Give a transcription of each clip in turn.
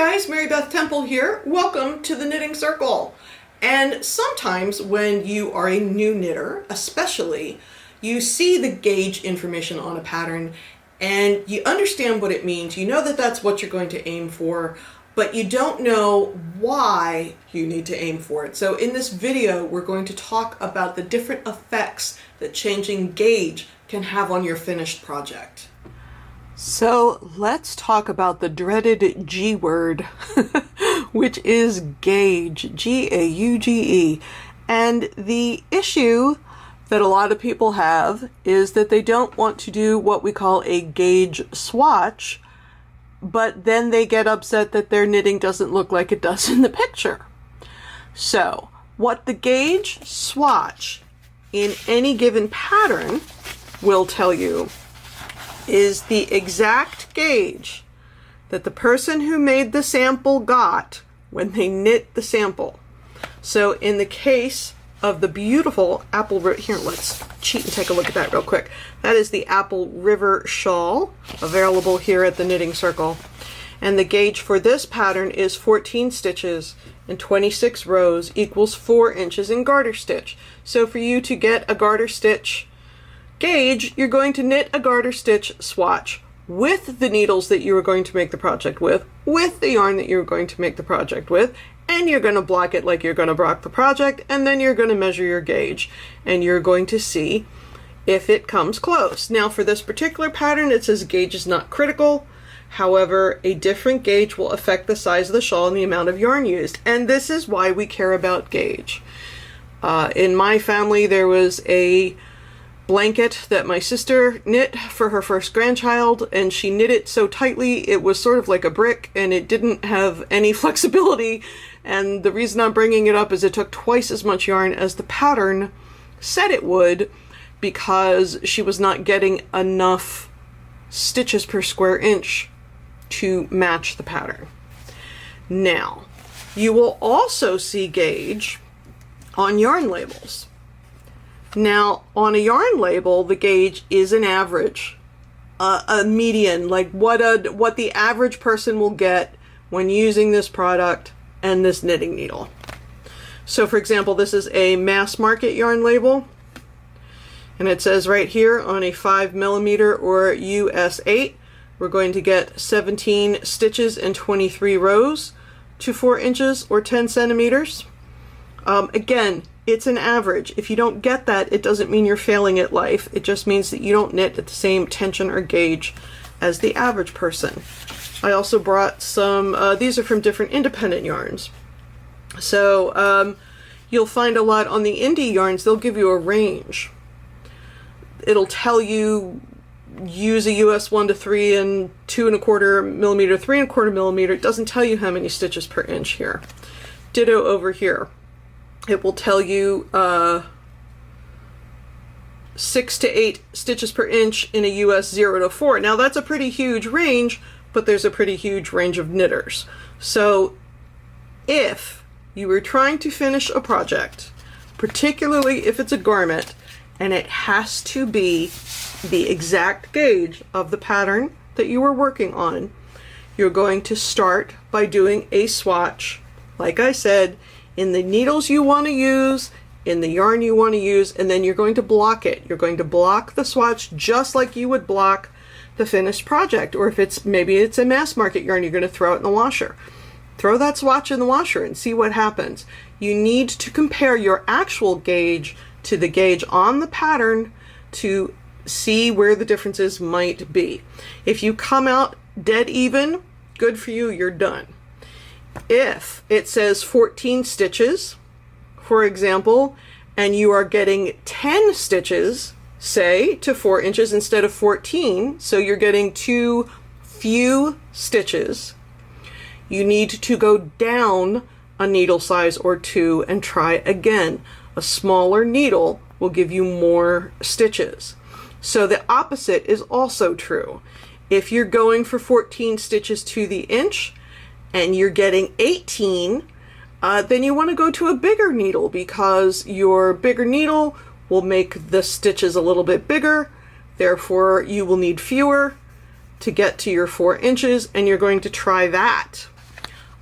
guys, Beth Temple here. Welcome to the Knitting Circle. And sometimes when you are a new knitter, especially, you see the gauge information on a pattern and you understand what it means. You know that that's what you're going to aim for, but you don't know why you need to aim for it. So in this video, we're going to talk about the different effects that changing gauge can have on your finished project. So let's talk about the dreaded G word, which is gauge, G-A-U-G-E. And the issue that a lot of people have is that they don't want to do what we call a gauge swatch, but then they get upset that their knitting doesn't look like it does in the picture. So what the gauge swatch in any given pattern will tell you is the exact gauge that the person who made the sample got when they knit the sample. So in the case of the beautiful Apple River, here, let's cheat and take a look at that real quick. That is the Apple River shawl, available here at the Knitting Circle. And the gauge for this pattern is 14 stitches and 26 rows equals 4 inches in garter stitch. So for you to get a garter stitch gauge, you're going to knit a garter stitch swatch with the needles that you are going to make the project with the yarn that you're going to make the project with, and you're going to block it like you're going to block the project, and then you're going to measure your gauge, and you're going to see if it comes close. Now for this particular pattern, it says gauge is not critical. However, a different gauge will affect the size of the shawl and the amount of yarn used, and this is why we care about gauge. In my family, there was a blanket that my sister knit for her first grandchild, and she knit it so tightly it was sort of like a brick and it didn't have any flexibility. And the reason I'm bringing it up is it took twice as much yarn as the pattern said it would, because she was not getting enough stitches per square inch to match the pattern. Now, you will also see gauge on yarn labels. Now, on a yarn label, the gauge is an average, a median, like what the average person will get when using this product and this knitting needle. So for example, this is a mass market yarn label, and it says right here on a 5mm or US 8, we're going to get 17 stitches and 23 rows to 4 inches or 10 centimeters. Again, it's an average. If you don't get that, it doesn't mean you're failing at life. It just means that you don't knit at the same tension or gauge as the average person. I also brought some, these are from different independent yarns. So you'll find a lot on the indie yarns, they'll give you a range. It'll tell you use a US 1 to 3 and 2¼ mm, 3¼ mm. It doesn't tell you how many stitches per inch here. Ditto over here. It will tell you 6 to 8 stitches per inch in a US 0 to 4. Now that's a pretty huge range, but there's a pretty huge range of knitters. So if you were trying to finish a project, particularly if it's a garment, and it has to be the exact gauge of the pattern that you were working on, you're going to start by doing a swatch, like I said, in the needles you want to use, in the yarn you want to use, and then you're going to block it. You're going to block the swatch just like you would block the finished project. Or if maybe it's a mass market yarn, you're going to throw it in the washer. Throw that swatch in the washer and see what happens. You need to compare your actual gauge to the gauge on the pattern to see where the differences might be. If you come out dead even, good for you, you're done. If it says 14 stitches, for example, and you are getting 10 stitches, say, to 4 inches instead of 14, so you're getting too few stitches, you need to go down a needle size or 2 and try again. A smaller needle will give you more stitches. So the opposite is also true. If you're going for 14 stitches to the inch, and you're getting 18, then you want to go to a bigger needle, because your bigger needle will make the stitches a little bit bigger, therefore you will need fewer to get to your 4 inches, and you're going to try that.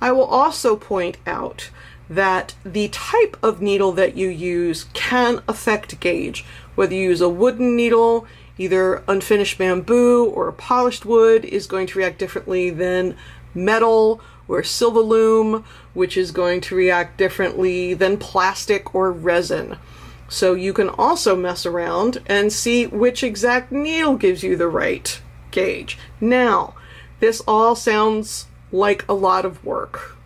I will also point out that the type of needle that you use can affect gauge. Whether you use a wooden needle, either unfinished bamboo or polished wood, is going to react differently than metal or silverloom, which is going to react differently than plastic or resin. So you can also mess around and see which exact needle gives you the right gauge. Now, this all sounds like a lot of work,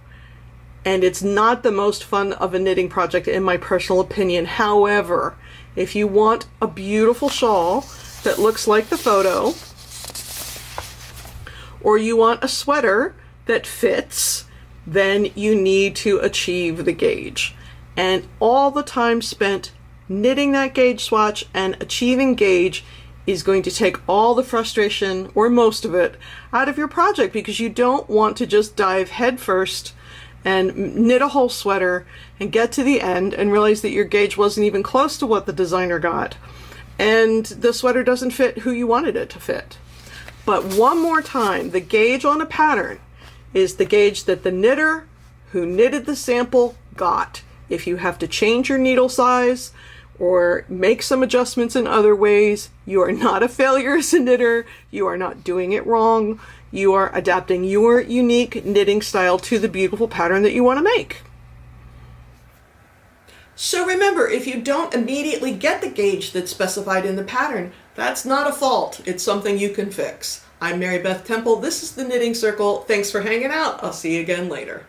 and it's not the most fun of a knitting project in my personal opinion. However, if you want a beautiful shawl that looks like the photo, or you want a sweater that fits, then you need to achieve the gauge. And all the time spent knitting that gauge swatch and achieving gauge is going to take all the frustration, or most of it, out of your project, because you don't want to just dive headfirst and knit a whole sweater and get to the end and realize that your gauge wasn't even close to what the designer got, and the sweater doesn't fit who you wanted it to fit. But one more time, the gauge on a pattern is the gauge that the knitter who knitted the sample got. If you have to change your needle size or make some adjustments in other ways, you are not a failure as a knitter. You are not doing it wrong. You are adapting your unique knitting style to the beautiful pattern that you want to make. So remember, if you don't immediately get the gauge that's specified in the pattern, that's not a fault. It's something you can fix. I'm Beth Temple. This is the Knitting Circle. Thanks for hanging out. I'll see you again later.